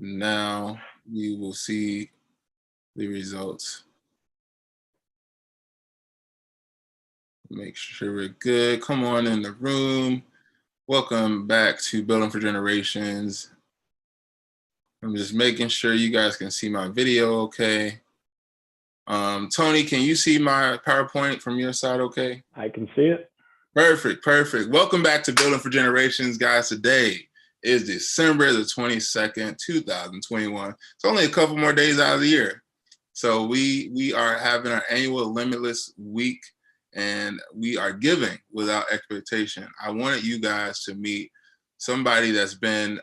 Now you will see the results. Make sure we're good. Come on in the room. Welcome back to Building for Generations. I'm just making sure you guys can see my video okay. Tony, can you see my PowerPoint from your side okay? I can see it. Perfect. Welcome back to Building for Generations, guys. Today is December the 22nd, 2021. It's only a couple more days out of the year. So we are having our annual Limitless week, and we are giving without expectation. I wanted you guys to meet somebody that's been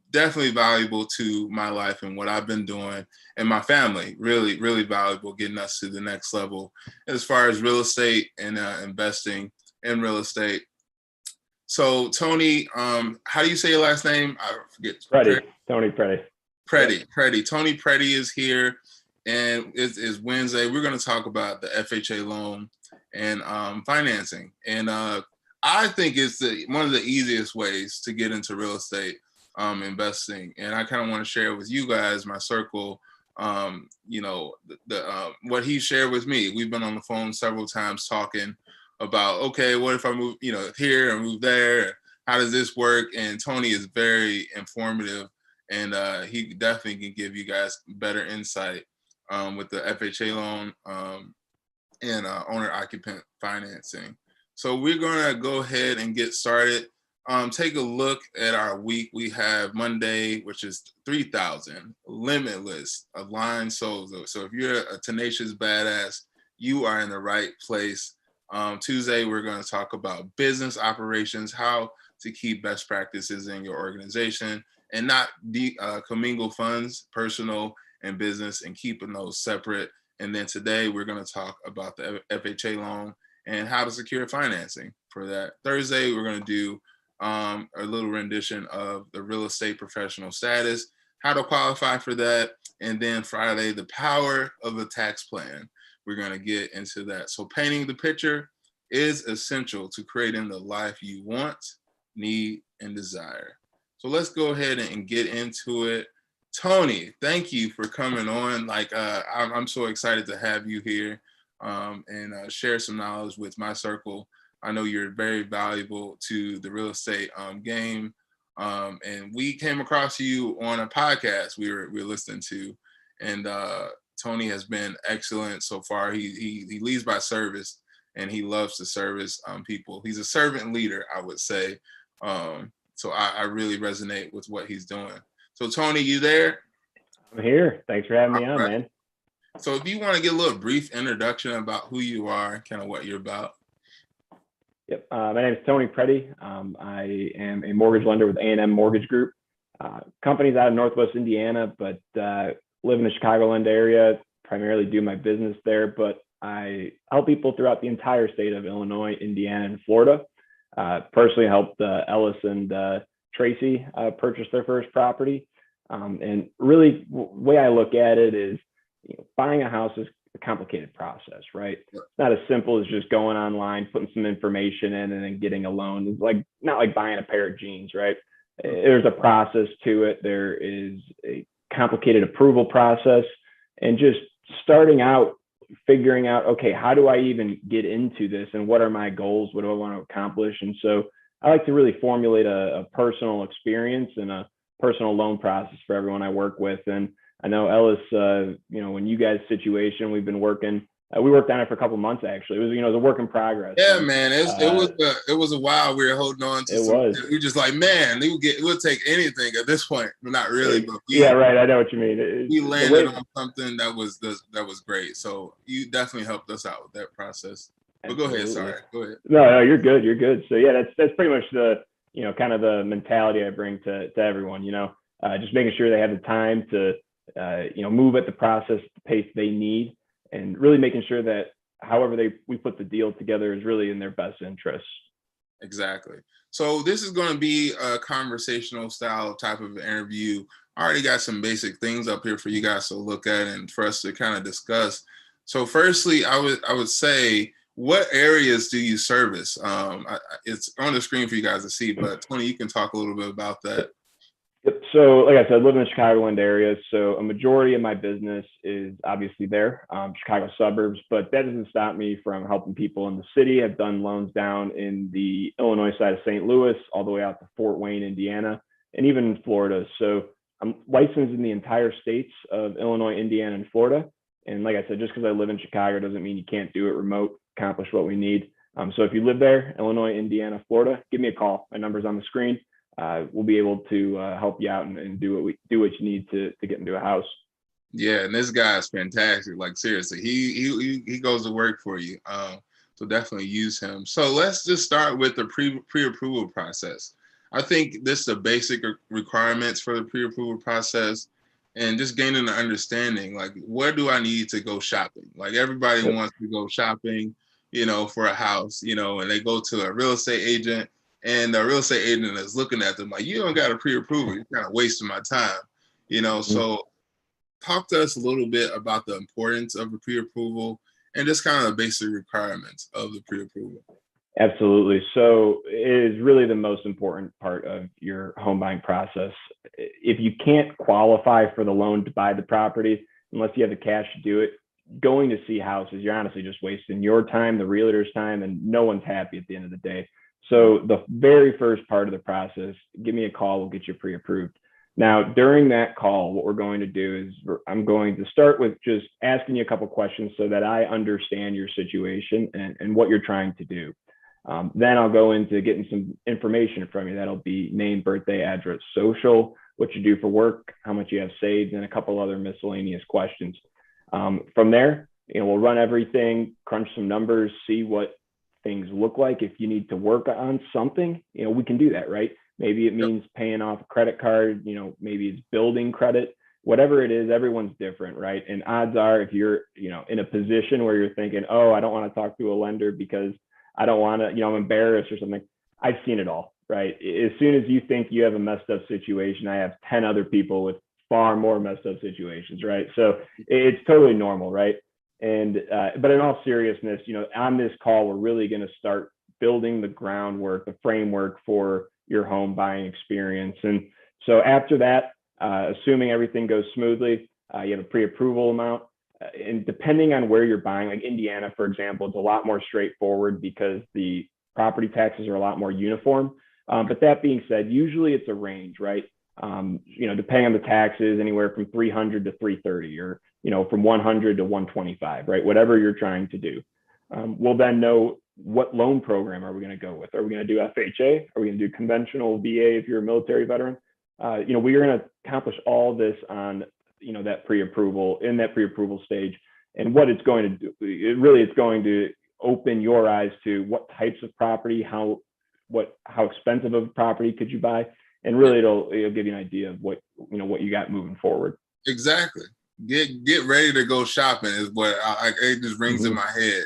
definitely valuable to my life and what I've been doing, and my family, really, really valuable, getting us to the next level as far as real estate and investing in real estate. So Tony, how do you say your last name? I forget. Predey. Tony Predey. Predey. Tony Predey is here, and it's Wednesday. We're going to talk about the FHA loan and financing. And I think it's one of the easiest ways to get into real estate investing. And I kind of want to share with you guys, my circle, what he shared with me. We've been on the phone several times talking about, okay, what if I move, here and move there? How does this work? And Tony is very informative, and he definitely can give you guys better insight with the FHA loan and owner-occupant financing. So we're gonna go ahead and get started. Take a look at our week. We have Monday, which is 3,000, limitless, aligned souls. So if you're a tenacious badass, you are in the right place. Tuesday, we're going to talk about business operations, how to keep best practices in your organization and not commingle funds, personal and business, and keeping those separate. And then today, we're going to talk about the FHA loan and how to secure financing for that. Thursday, we're going to do a little rendition of the real estate professional status, how to qualify for that. And then Friday, the power of a tax plan. We're going to get into that. So painting the picture is essential to creating the life you want, need, and desire. So let's go ahead and get into it. Tony, thank you for coming on. I'm so excited to have you here and share some knowledge with my circle. I know you're very valuable to the real estate game. And we came across you on a podcast we were listening to, and Tony has been excellent so far. He leads by service, and he loves to service people. He's a servant leader, I would say. So I really resonate with what he's doing. So Tony, you there? I'm here. Thanks for having me on, man. So if you want to get a little brief introduction about who you are, kind of what you're about. Yep. My name is Tony Predey. I am a mortgage lender with A&M Mortgage Group. Company's out of Northwest Indiana, but live in the Chicagoland area, primarily do my business there, but I help people throughout the entire state of Illinois, Indiana, and Florida. Personally helped Ellis and Tracy purchase their first property. And really, the way I look at it is, buying a house is a complicated process, right? It's not as simple as just going online, putting some information in, and then getting a loan. It's not like buying a pair of jeans, right? There's a process to it. There is a complicated approval process, and just starting out, figuring out, okay, how do I even get into this, and what are my goals? What do I want to accomplish? And so I like to really formulate a personal experience and a personal loan process for everyone I work with. And I know Ellis, when you guys' situation, we've been working. We worked on it for a couple of months, actually. It was, it was a work in progress. Yeah, man. It was a while we were holding on to. We were just like, man, it would take anything at this point. Not really, but yeah, right. I know what you mean. We landed on something that was great. So you definitely helped us out with that process. But go ahead. Sorry. Go ahead. No, you're good. You're good. So yeah, that's pretty much the kind of the mentality I bring to everyone. Just making sure they have the time to move at the process, the pace they need, and really making sure that however we put the deal together is really in their best interests. Exactly. So this is going to be a conversational style type of interview. I already got some basic things up here for you guys to look at and for us to kind of discuss. So firstly, I would say, what areas do you service? It's on the screen for you guys to see, but Tony, you can talk a little bit about that. Yep. So, like I said, I live in the Chicagoland area. So, a majority of my business is obviously there, Chicago suburbs, but that doesn't stop me from helping people in the city. I've done loans down in the Illinois side of St. Louis, all the way out to Fort Wayne, Indiana, and even in Florida. So, I'm licensed in the entire states of Illinois, Indiana, and Florida. And like I said, just because I live in Chicago doesn't mean you can't do it remote, accomplish what we need. So, if you live there, Illinois, Indiana, Florida, give me a call. My number's on the screen. We'll be able to help you out and do what you need to get into a house. Yeah, and this guy is fantastic. Like seriously, he goes to work for you. So definitely use him. So let's just start with the pre-approval process. I think this is the basic requirements for the pre-approval process, and just gaining an understanding. Like, where do I need to go shopping? Like everybody wants to go shopping, for a house, and they go to a real estate agent. And the real estate agent is looking at them like, you don't got a pre-approval. You're kind of wasting my time, So talk to us a little bit about the importance of a pre-approval and just kind of the basic requirements of the pre-approval. Absolutely. So it is really the most important part of your home buying process. If you can't qualify for the loan to buy the property, unless you have the cash to do it, going to see houses, you're honestly just wasting your time, the realtor's time, and no one's happy at the end of the day. So the very first part of the process, give me a call, we'll get you pre-approved. Now, during that call, what we're going to do is I'm going to start with just asking you a couple questions so that I understand your situation and what you're trying to do. Then I'll go into getting some information from you. That'll be name, birthday, address, social, what you do for work, how much you have saved, and a couple other miscellaneous questions. From there, we'll run everything, crunch some numbers, see what things look like. If you need to work on something, we can do that, right? Maybe it means paying off a credit card, maybe it's building credit, whatever it is, everyone's different, right? And odds are if you're, in a position where you're thinking, oh, I don't want to talk to a lender because I don't want to, I'm embarrassed or something. I've seen it all, right? As soon as you think you have a messed up situation, I have 10 other people with far more messed up situations, right? So it's totally normal, right? And but in all seriousness, on this call, we're really going to start building the groundwork, the framework for your home buying experience. And so after that, assuming everything goes smoothly, you have a pre-approval amount. And depending on where you're buying, like Indiana, for example, it's a lot more straightforward because the property taxes are a lot more uniform. But that being said, usually it's a range, right? Depending on the taxes, anywhere from 300 to 330, or from 100 to 125, right? Whatever you're trying to do. We'll then know what loan program are we going to go with. Are we going to do FHA? Are we going to do conventional VA if you're a military veteran? We are going to accomplish all this on that pre-approval, in that pre-approval stage. And what it's going to do, it's going to open your eyes to what types of property, how expensive of a property could you buy, and really it'll give you an idea of what you got moving forward. Exactly. Get ready to go shopping is what it just rings in my head,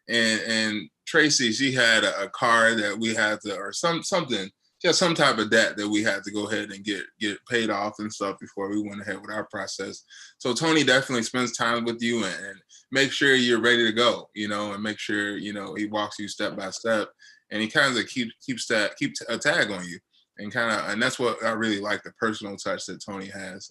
And Tracy, she had a car that we had to, or something. She had some type of debt that we had to go ahead and get paid off and stuff before we went ahead with our process. So Tony definitely spends time with you and make sure you're ready to go, and make sure he walks you step by step, and he kind of keeps a tag on you, and that's what I really like, the personal touch that Tony has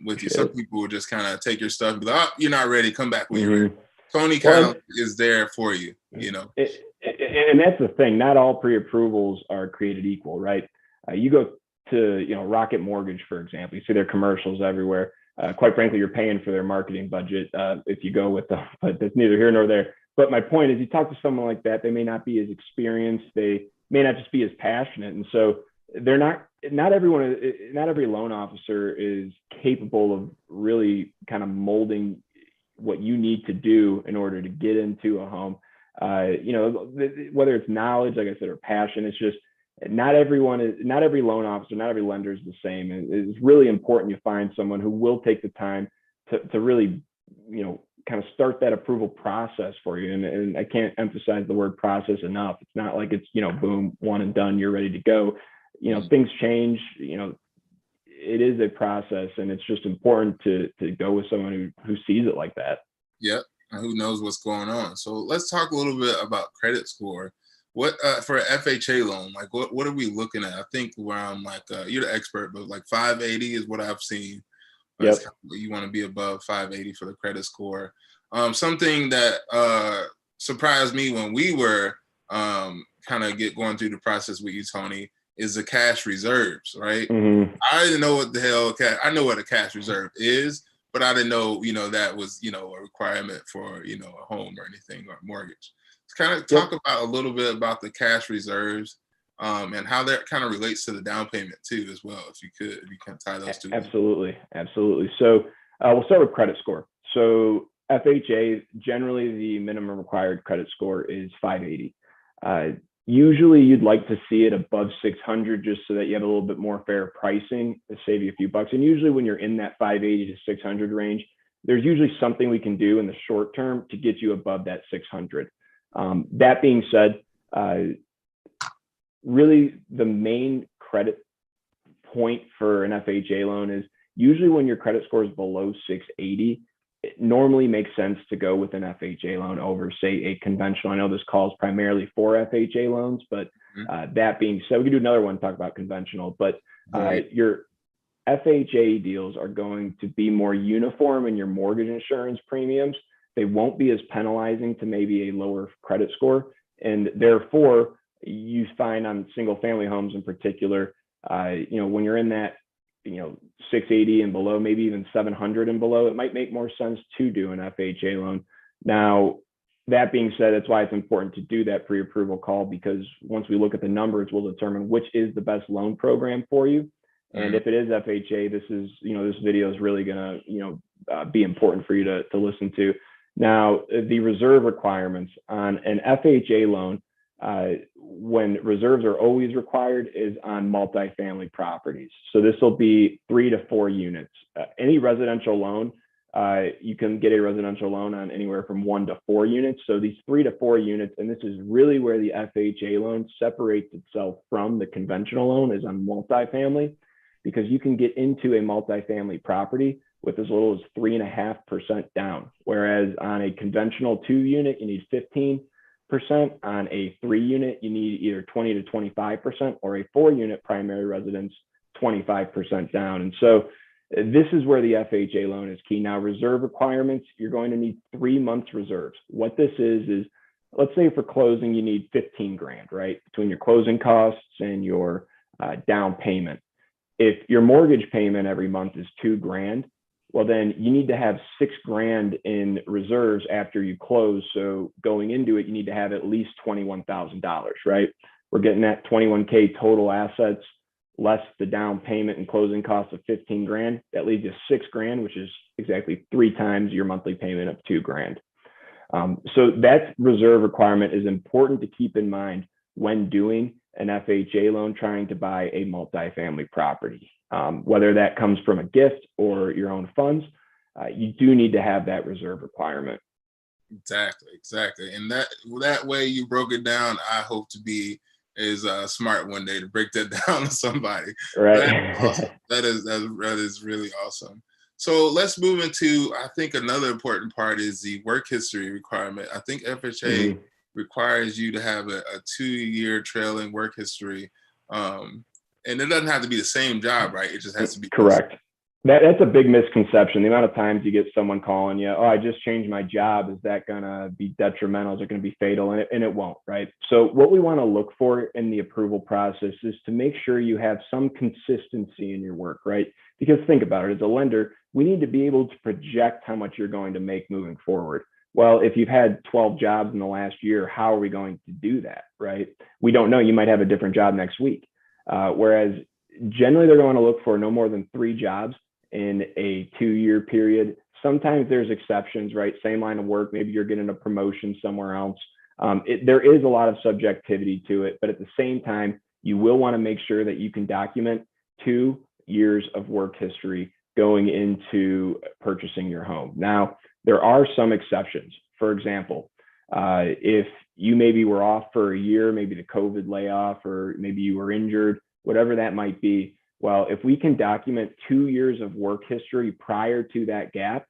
with you. Some people will just kind of take your stuff and be like, oh, you're not ready, come back when you're ready. Tony kind of is there for you, And that's the thing. Not all pre-approvals are created equal, right? You go to, Rocket Mortgage, for example. You see their commercials everywhere. Quite frankly, you're paying for their marketing budget if you go with them, but that's neither here nor there. But my point is, you talk to someone like that, they may not be as experienced. They may not just be as passionate. And so they're not every loan officer is capable of really kind of molding what you need to do in order to get into a home. Whether it's knowledge, like I said, or passion, it's just not every loan officer, not every lender is the same. It's really important you find someone who will take the time to really, kind of start that approval process for you. And I can't emphasize the word process enough. It's not like it's, boom, one and done, you're ready to go. Things change, it is a process, and it's just important to go with someone who sees it like that. Yep. And who knows what's going on. So let's talk a little bit about credit score. What for an FHA loan? Like, what are we looking at? I think around like you're the expert, but like 580 is what I've seen. That's Yep. kind of, you want to be above 580 for the credit score. Something that surprised me when we were kind of going through the process with you, Tony, is the cash reserves, right? Mm-hmm. I didn't know what the hell I know what a cash reserve is, but I didn't know, that was, a requirement for, a home or anything or a mortgage. Let's kind of talk Yep. about a little bit about the cash reserves and how that kind of relates to the down payment too, as well. If you can tie those two. Absolutely. Absolutely. So we'll start with credit score. So FHA, generally the minimum required credit score is 580. Usually you'd like to see it above 600 just so that you have a little bit more fair pricing to save you a few bucks. And usually when you're in that 580 to 600 range, there's usually something we can do in the short term to get you above that 600. That being said, really the main credit point for an FHA loan is usually when your credit score is below 680, it normally makes sense to go with an FHA loan over, say, a conventional. I know this call is primarily for FHA loans, but that being said, we can do another one, talk about conventional, but your FHA deals are going to be more uniform in your mortgage insurance premiums. They won't be as penalizing to maybe a lower credit score. And therefore, you find on single family homes in particular, when you're in that 680 and below, maybe even 700 and below, it might make more sense to do an FHA loan. Now, that being said, that's why it's important to do that pre-approval call, because once we look at the numbers, we'll determine which is the best loan program for you. And if it is FHA, this video is really going to, be important for you to listen to. Now, the reserve requirements on an FHA loan, when reserves are always required, is on multifamily properties. So this will be 3 to 4 units. Any residential loan, you can get a residential loan on anywhere from 1 to 4 units. So these 3 to 4 units, and this is really where the FHA loan separates itself from the conventional loan, is on multifamily, because you can get into a multifamily property with as little as 3.5% down. Whereas on a conventional 2 unit, you need 15%. On a 3 unit, you need either 20 to 25%, or a 4 unit primary residence, 25% down. And so this is where the FHA loan is key. Now, reserve requirements, you're going to need 3 months reserves. What this is let's say for closing, you need 15 grand, right? Between your closing costs and your down payment. If your mortgage payment every month is 2 grand, well, then you need to have 6 grand in reserves after you close. So going into it, you need to have at least $21,000, right? We're getting at 21K total assets, less the down payment and closing costs of 15 grand. That leaves you 6 grand, which is exactly 3 times your monthly payment of 2 grand. So that reserve requirement is important to keep in mind when doing an FHA loan, trying to buy a multifamily property. Whether that comes from a gift or your own funds, you do need to have that reserve requirement. Exactly. And that way you broke it down, I hope to be smart one day to break that down to somebody. Right. That is awesome. That is really awesome. So let's move into, I think another important part is the work history requirement. I think FHA requires you to have a 2-year trailing work history. And it doesn't have to be the same job, right? It just has to be correct. That's a big misconception. The amount of times you get someone calling you, oh, I just changed my job. Is that going to be detrimental? Is it going to be fatal? And it won't, right? So what we want to look for in the approval process is to make sure you have some consistency in your work, right? Because think about it, as a lender, we need to be able to project how much you're going to make moving forward. Well, if you've had 12 jobs in the last year, how are we going to do that, right? We don't know. You might have a different job next week. Whereas generally they're going to look for no more than 3 jobs in a 2-year period. Sometimes there's exceptions, right? Same line of work, maybe you're getting a promotion somewhere else. There is a lot of subjectivity to it, but at the same time, you will want to make sure that you can document 2 years of work history going into purchasing your home. Now, there are some exceptions. For example, if you maybe were off for a year, maybe the COVID layoff, or maybe you were injured, whatever that might be. Well, if we can document 2 years of work history prior to that gap,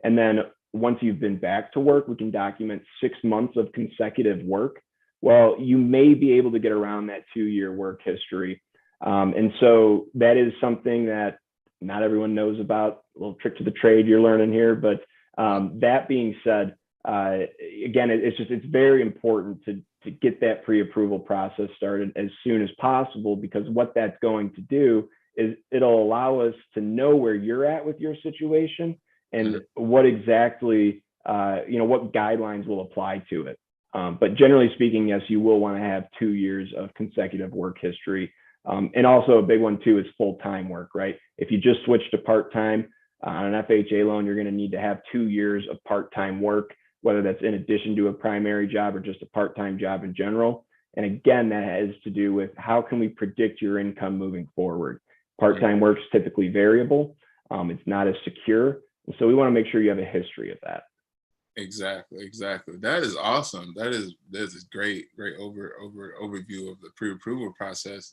and then once you've been back to work, we can document 6 months of consecutive work, Well, you may be able to get around that 2-year work history. And so that is something that not everyone knows about. A little trick to the trade you're learning here. But that being said, again, it's very important to get that pre-approval process started as soon as possible, because what that's going to do is it'll allow us to know where you're at with your situation and what exactly, what guidelines will apply to it. But generally speaking, yes, you will want to have 2 years of consecutive work history. And also a big one too is full-time work, right? If you just switch to part-time on an FHA loan, you're going to need to have 2 years of part-time work, whether that's in addition to a primary job or just a part-time job in general. And again, that has to do with how can we predict your income moving forward. Part-time work's typically variable. It's not as secure. And so we want to make sure you have a history of that. Exactly. That is awesome. That is a great overview of the pre-approval process.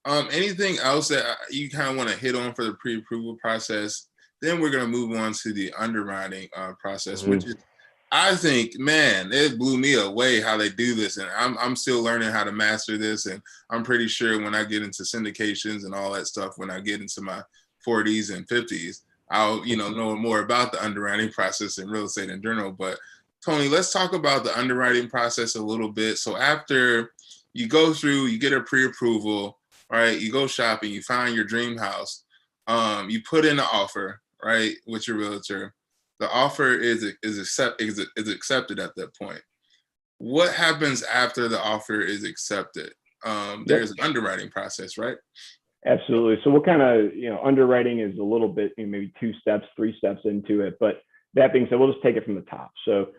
Anything else that you kind of want to hit on for the pre-approval process? Then we're going to move on to the underwriting process, which is, I think, man, it blew me away how they do this, and I'm still learning how to master this. And I'm pretty sure when I get into syndications and all that stuff, when I get into my 40s and 50s, I'll know more about the underwriting process and real estate in general. But Tony, let's talk about the underwriting process a little bit. So after you go through, you get a pre-approval, right? You go shopping, you find your dream house, you put in an offer, right, with your realtor. The offer is accepted at that point. What happens after the offer is accepted? There's an underwriting process, right? Absolutely. So what kind of, underwriting is a little bit, maybe 2 steps, 3 steps into it. But that being said, we'll just take it from the top. So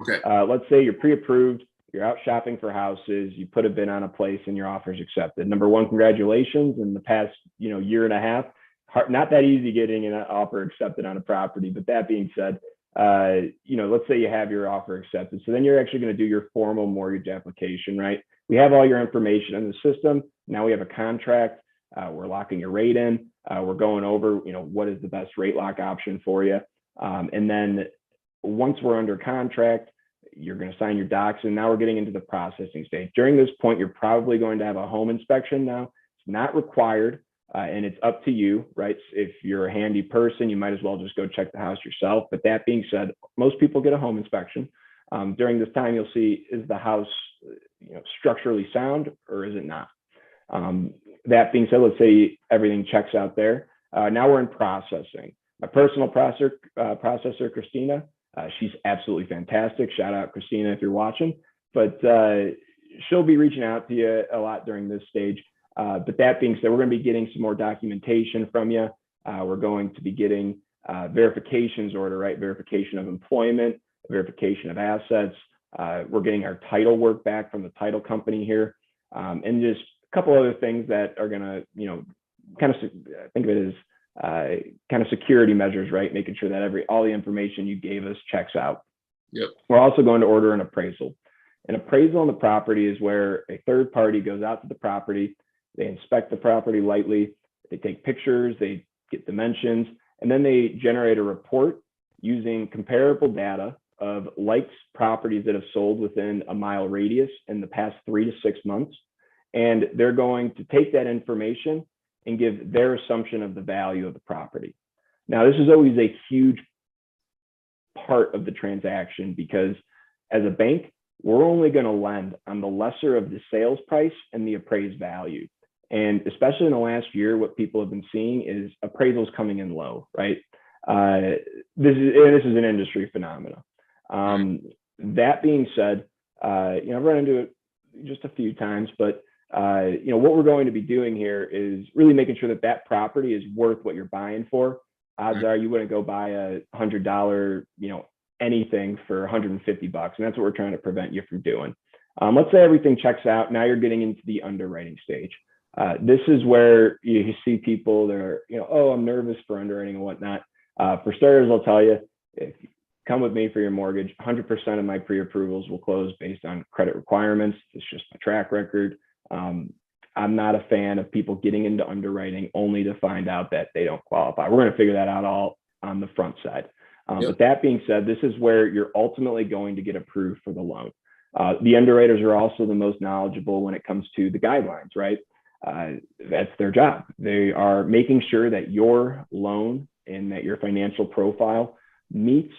let's say you're pre-approved, you're out shopping for houses, you put a bid on a place and your offer is accepted. Number one, congratulations. In the past, year and a half, not that easy getting an offer accepted on a property. But that being said, let's say you have your offer accepted. So then you're actually going to do your formal mortgage application, right? We have all your information in the system. Now we have a contract. We're locking your rate in. We're going over, what is the best rate lock option for you. And then once we're under contract, you're going to sign your docs. And now we're getting into the processing stage. During this point, you're probably going to have a home inspection. Now, it's not required. And it's up to you, right? If you're a handy person, you might as well just go check the house yourself. But that being said, most people get a home inspection. During this time, you'll see, is the house, structurally sound or is it not? That being said, let's say everything checks out there. Now we're in processing. My personal processor, Christina, she's absolutely fantastic. Shout out, Christina, if you're watching. But she'll be reaching out to you a lot during this stage. But that being said, we're going to be getting some more documentation from you. We're going to be getting verifications order, right? Verification of employment, verification of assets. We're getting our title work back from the title company here. And just a couple other things that are going to, kind of think of it as kind of security measures, right? Making sure that all the information you gave us checks out. Yep. We're also going to order an appraisal. An appraisal on the property is where a third party goes out to the property. They inspect the property lightly. They take pictures, they get dimensions, and then they generate a report using comparable data of likes properties that have sold within a mile radius in the past 3 to 6 months. And they're going to take that information and give their assumption of the value of the property. Now, this is always a huge part of the transaction because as a bank, we're only going to lend on the lesser of the sales price and the appraised value. And especially in the last year, what people have been seeing is appraisals coming in low, right? This is an industry phenomenon. That being said, I've run into it just a few times, but what we're going to be doing here is really making sure that that property is worth what you're buying for. Odds are you wouldn't go buy a $100, anything for $150, and that's what we're trying to prevent you from doing. Let's say everything checks out. Now you're getting into the underwriting stage. This is where you see people that are, oh, I'm nervous for underwriting and whatnot. For starters, I'll tell you, if you come with me for your mortgage, 100% of my pre-approvals will close based on credit requirements. It's just my track record. I'm not a fan of people getting into underwriting only to find out that they don't qualify. We're going to figure that out all on the front side. But that being said, this is where you're ultimately going to get approved for the loan. The underwriters are also the most knowledgeable when it comes to the guidelines, right? That's their job. They are making sure that your loan and that your financial profile meets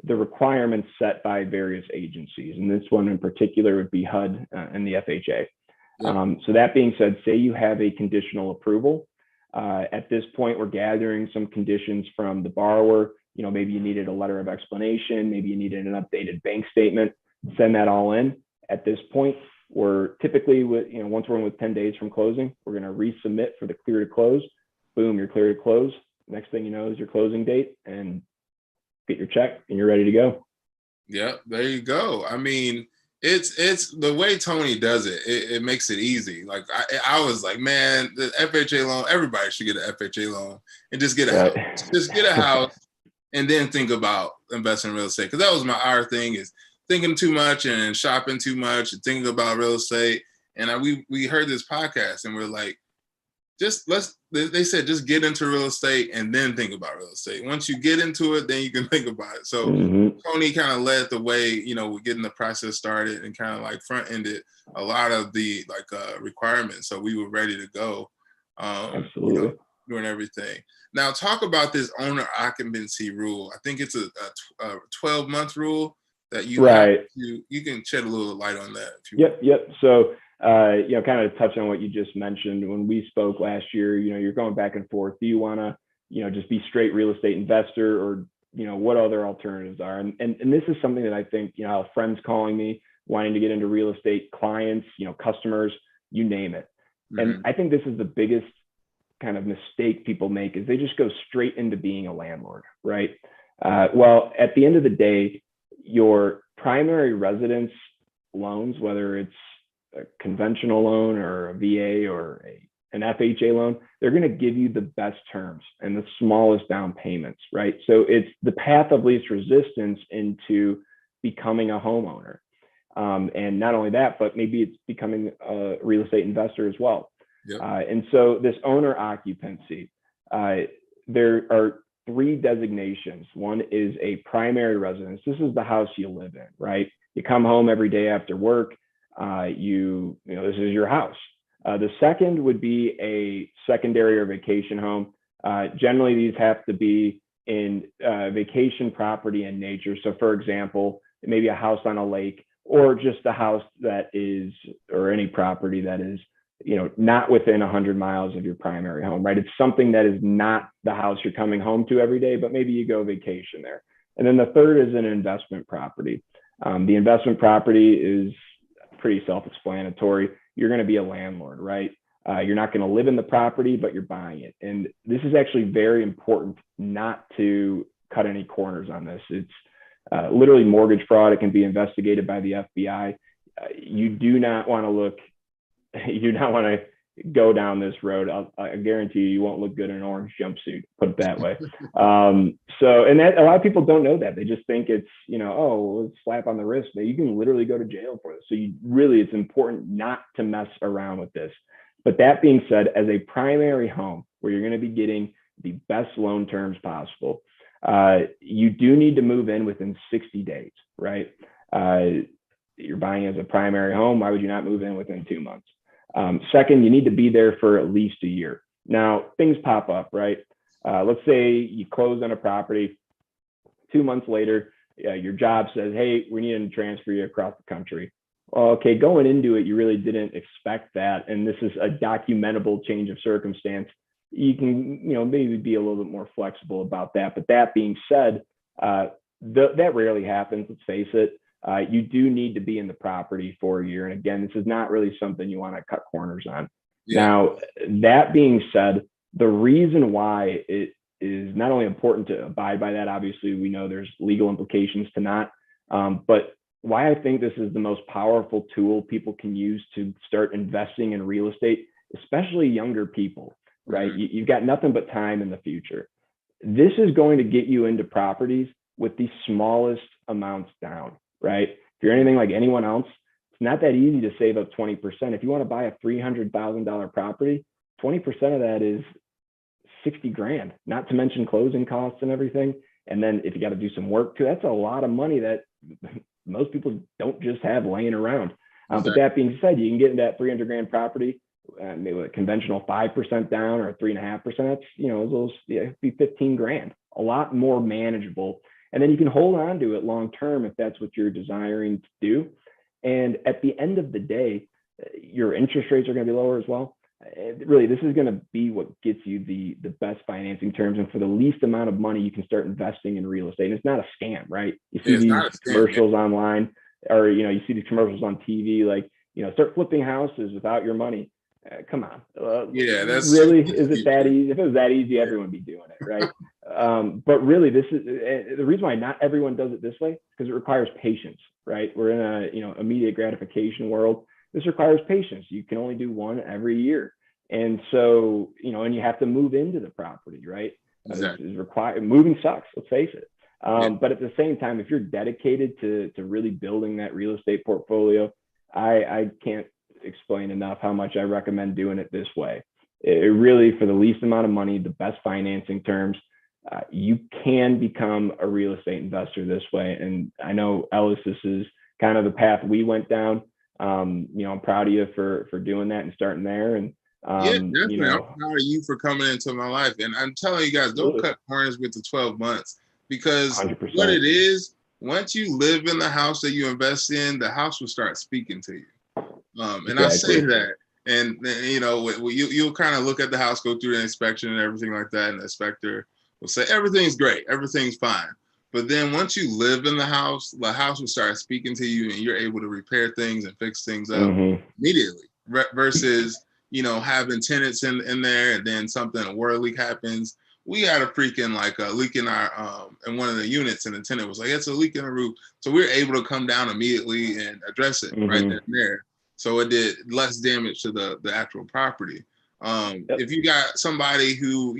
the requirements set by various agencies. And this one in particular would be HUD and the FHA. Yep. So that being said, say you have a conditional approval. At this point, we're gathering some conditions from the borrower. Maybe you needed a letter of explanation, maybe you needed an updated bank statement, send that all in. At this point, we're typically once we're in with 10 days from closing, we're going to resubmit for the clear to close. Boom, you're clear to close. Next thing you know is your closing date, and get your check and you're ready to go. Yeah, there you go. I mean, it's the way Tony does it. It makes it easy. Like I was like, man, the FHA loan, everybody should get an FHA loan and just get a house. Just get a house and then think about investing in real estate. Because that was our thing, is thinking too much and shopping too much and thinking about real estate. And we heard this podcast and we're like, they said, just get into real estate and then think about real estate. Once you get into it, then you can think about it. So Tony kind of led the way, with getting the process started and kind of like front-ended a lot of the requirements. So we were ready to go. Absolutely. Doing everything. Now talk about this owner occupancy rule. I think it's a 12-month rule that you right. You can shed a little light on that. If you Yep. So, kind of touch on what you just mentioned. When we spoke last year, you're going back and forth. Do you want to, just be straight real estate investor, or, what other alternatives are? And this is something that I think, friends calling me, wanting to get into real estate, clients, customers, you name it. Mm-hmm. And I think this is the biggest kind of mistake people make, is they just go straight into being a landlord, right? Well, at the end of the day, your primary residence loans, whether it's a conventional loan or a VA or an FHA loan, they're going to give you the best terms and the smallest down payments, right? So it's the path of least resistance into becoming a homeowner. And not only that, but maybe it's becoming a real estate investor as well. Yep. And so this owner occupancy, there are 3 designations. One is a primary residence. This is the house you live in, right? You come home every day after work. This is your house. The second would be a secondary or vacation home. Generally, these have to be in vacation property in nature. So for example, maybe a house on a lake, or just a house that is, or any property that is, not within 100 miles of your primary home, right? It's something that is not the house you're coming home to every day, but maybe you go vacation there. And then the third is an investment property. The investment property is pretty self-explanatory. You're going to be a landlord, right? You're not going to live in the property, but you're buying it. And this is actually very important not to cut any corners on this. It's literally mortgage fraud. It can be investigated by the FBI. You do not want to go down this road. I guarantee you won't look good in an orange jumpsuit, put it that way. And that, a lot of people don't know that. They just think it's, it's slap on the wrist. You can literally go to jail for this. So it's important not to mess around with this. But that being said, as a primary home where you're going to be getting the best loan terms possible, you do need to move in within 60 days, right? You're buying as a primary home. Why would you not move in within 2 months? Second, you need to be there for at least a year. Now, things pop up, right? Let's say you close on a property. 2 months later, your job says, hey, we need to transfer you across the country. Well, okay, going into it, you really didn't expect that. And this is a documentable change of circumstance. You can, maybe be a little bit more flexible about that. But that being said, that rarely happens, let's face it. You do need to be in the property for a year. And again, this is not really something you want to cut corners on. Yeah. Now, that being said, the reason why it is not only important to abide by that, obviously we know there's legal implications to not, but why I think this is the most powerful tool people can use to start investing in real estate, especially younger people, right? Mm-hmm. You've got nothing but time in the future. This is going to get you into properties with the smallest amounts down, right? If you're anything like anyone else, it's not that easy to save up 20%. If you want to buy a $300,000 property, 20% of that is 60 grand, not to mention closing costs and everything. And then if you got to do some work too, that's a lot of money that most people don't just have laying around. Exactly. But that being said, you can get into that 300 grand property, maybe with a conventional 5% down or 3.5%. That's, those be 15 grand, a lot more manageable. And then you can hold on to it long term if that's what you're desiring to do. And at the end of the day, your interest rates are going to be lower as well. Really, this is going to be what gets you the best financing terms. And for the least amount of money, you can start investing in real estate. And it's not a scam, right? You see these commercials online, or, you see these commercials on TV, like, start flipping houses without your money. Come on. That's really, is it that easy? If it was that easy, everyone would be doing it, right? But really, this is the reason why not everyone does it this way, because it requires patience, right? We're in a immediate gratification world. This requires patience. You can only do one every year. And so, and you have to move into the property, right? Exactly. Moving sucks, let's face it. But at the same time, if you're dedicated to really building that real estate portfolio, I can't explain enough how much I recommend doing it this way. It really, for the least amount of money, the best financing terms, you can become a real estate investor this way. And I know, Ellis, this is kind of the path we went down. I'm proud of you for doing that and starting there. And definitely. I'm proud of you for coming into my life. And I'm telling you guys, don't cut corners with the 12 months, because 100%. what it is, once you live in the house that you invest in, the house will start speaking to you. And exactly. I say that, and you'll kind of look at the house, go through the inspection and everything like that, and the inspector will say everything's great, everything's fine. But then once you live in the house will start speaking to you, and you're able to repair things and fix things up immediately. Versus, having tenants in there, and then a water leak happens. We had a freaking leak in our in one of the units, and the tenant was like, "It's a leak in the roof." So we were able to come down immediately and address it right then and there. So it did less damage to the actual property. If you got somebody who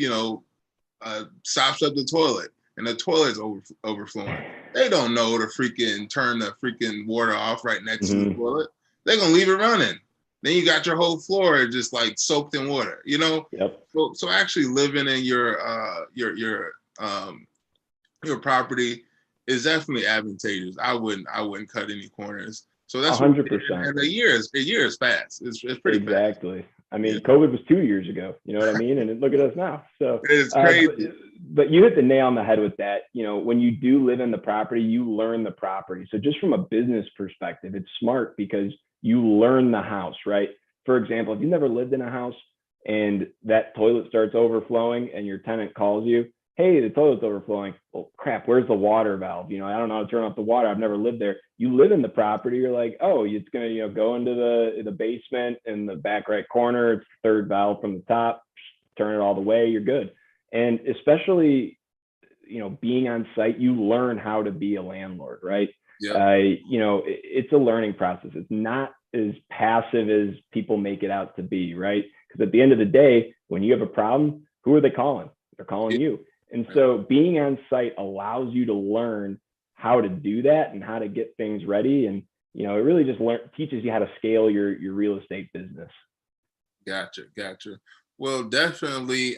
stops up the toilet, and the toilet's overflowing, they don't know to freaking turn the freaking water off right next to the toilet. They're gonna leave it running. Then you got your whole floor just soaked in water, Yep. So actually living in your property is definitely advantageous. I wouldn't cut any corners. So that's 100%. And a year is fast. It's pretty fast. Exactly. I mean, COVID was 2 years ago. You know what I mean? And look at us now. So it's crazy. But you hit the nail on the head with that. When you do live in the property, you learn the property. So just from a business perspective, it's smart because you learn the house, right? For example, if you've never lived in a house and that toilet starts overflowing and your tenant calls you, "Hey, the toilet's overflowing." "Well, crap, where's the water valve? I don't know how to turn off the water. I've never lived there." You live in the property, you're like, "Oh, it's going to, go into the basement in the back right corner. It's the third valve from the top. Turn it all the way. You're good." And especially, being on site, you learn how to be a landlord, right? Yep. It's a learning process. It's not as passive as people make it out to be, right? Because at the end of the day, when you have a problem, who are they calling? They're calling you. And so being on site allows you to learn how to do that and how to get things ready. And, it really just teaches you how to scale your real estate business. Gotcha. Well, definitely,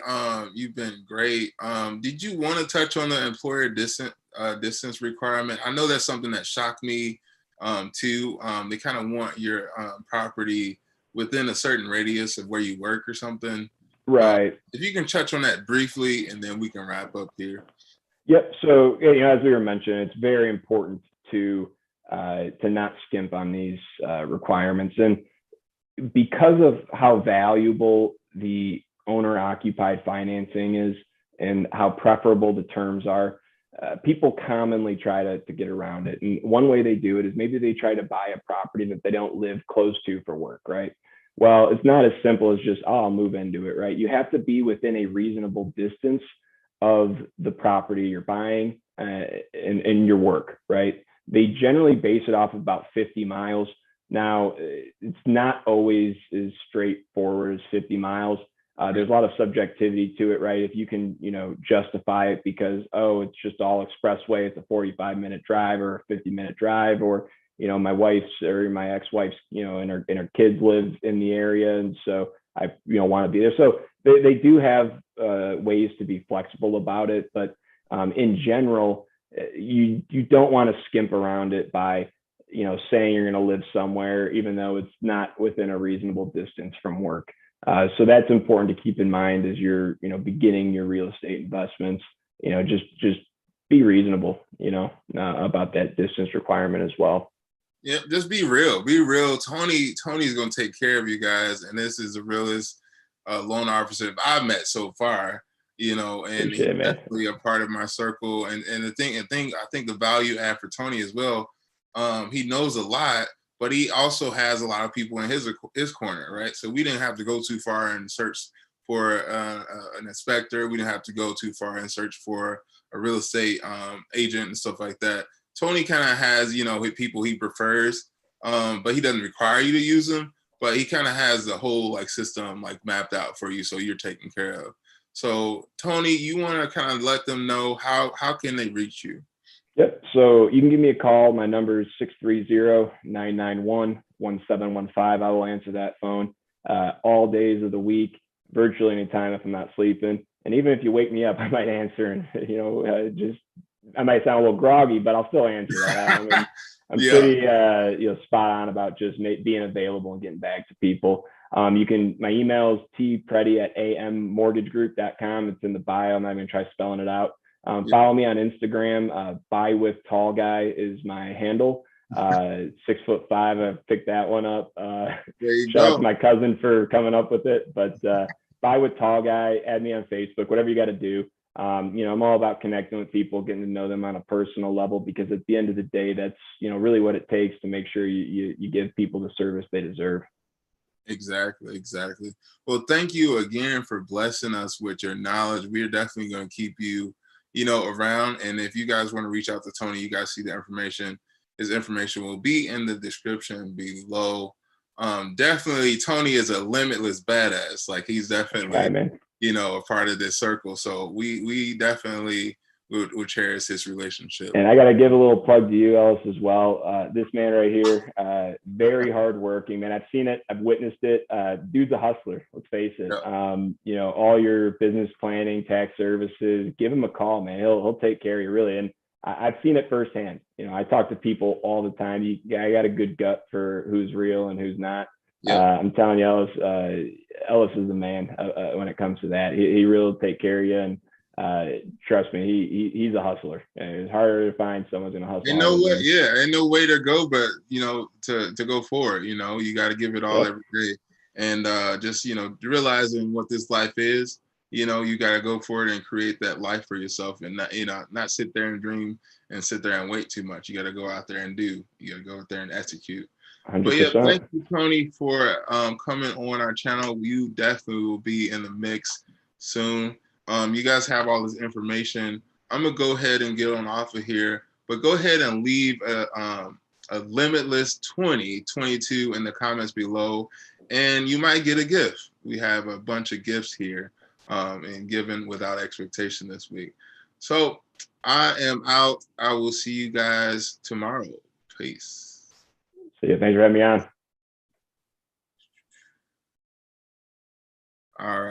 you've been great. Did you want to touch on the employer distance requirement? I know that's something that shocked me too. They kind of want your property within a certain radius of where you work or something. Right. If you can touch on that briefly, and then we can wrap up here. Yep. So, as we were mentioning, it's very important to not skimp on these requirements. And because of how valuable the owner-occupied financing is and how preferable the terms are, people commonly try to get around it. And one way they do it is maybe they try to buy a property that they don't live close to for work, right? Well, it's not as simple as just, I'll move into it, right? You have to be within a reasonable distance of the property you're buying and your work, right? They generally base it off of about 50 miles. Now, it's not always as straightforward as 50 miles. There's a lot of subjectivity to it, right? If you can, justify it because, it's just all expressway, it's a 45-minute drive or a 50-minute drive, or, my wife's or my ex-wife's, and her kids live in the area. And so I, want to be there. So they do have ways to be flexible about it. But in general, you don't want to skimp around it by saying you're going to live somewhere, even though it's not within a reasonable distance from work. So that's important to keep in mind as you're, beginning your real estate investments. Just be reasonable, about that distance requirement as well. Yeah, just be real. Be real. Tony's gonna take care of you guys, and this is the realest loan officer I've met so far. And he's definitely a part of my circle. And the thing, I think the value add for Tony as well. He knows a lot, but he also has a lot of people in his corner, right? So we didn't have to go too far and search for an inspector. We didn't have to go too far and search for a real estate agent and stuff like that. Tony kind of has, people he prefers, but he doesn't require you to use them. But he kind of has the whole system mapped out for you, so you're taken care of. So Tony, you want to kind of let them know how can they reach you? Yep. So you can give me a call. My number is 630-991-1715. I will answer that phone all days of the week, virtually anytime if I'm not sleeping. And even if you wake me up, I might answer, and I might sound a little groggy, but I'll still answer that. I'm pretty spot on about just being available and getting back to people. My email is tpredey@ammortgagegroup.com. It's in the bio. I'm not going to try spelling it out. Follow me on Instagram. Buy with Tall Guy is my handle. 6'5". I picked that one up. Shout out to my cousin for coming up with it. But Buy with Tall Guy. Add me on Facebook. Whatever you got to do. I'm all about connecting with people, getting to know them on a personal level, because at the end of the day, that's really what it takes to make sure you give people the service they deserve. Exactly. Well, thank you again for blessing us with your knowledge. We're definitely going to keep you around. And if you guys want to reach out to Tony, you guys see the information. His information will be in the description below. Definitely, Tony is a limitless badass. He's definitely, a part of this circle. So we definitely would cherish this relationship. And I got to give a little plug to you, Ellis, as well. This man right here, very hardworking, man. I've seen it. I've witnessed it. Dude's a hustler. Let's face it. Yep. All your business planning, tax services, give him a call, man. He'll take care of you, really. And I've seen it firsthand. I talk to people all the time. I got a good gut for who's real and who's not. Yep. I'm telling you, Ellis is the man when it comes to that. He really will take care of you. And trust me, he's a hustler. It's harder to find someone's gonna hustle. Ain't no way to go, but to go forward. You got to give it all every day, and just realizing what this life is. You got to go for it and create that life for yourself, and not sit there and dream and sit there and wait too much. You got to go out there and do. You got to go out there and execute. 100%. But thank you, Tony, for coming on our channel. You definitely will be in the mix soon. You guys have all this information. I'm gonna go ahead and get on off of here, but go ahead and leave a limitless 2022 in the comments below, and you might get a gift. We have a bunch of gifts here, and given without expectation this week. So I am out. I will see you guys tomorrow. Peace. See you. Thanks for having me on. All right.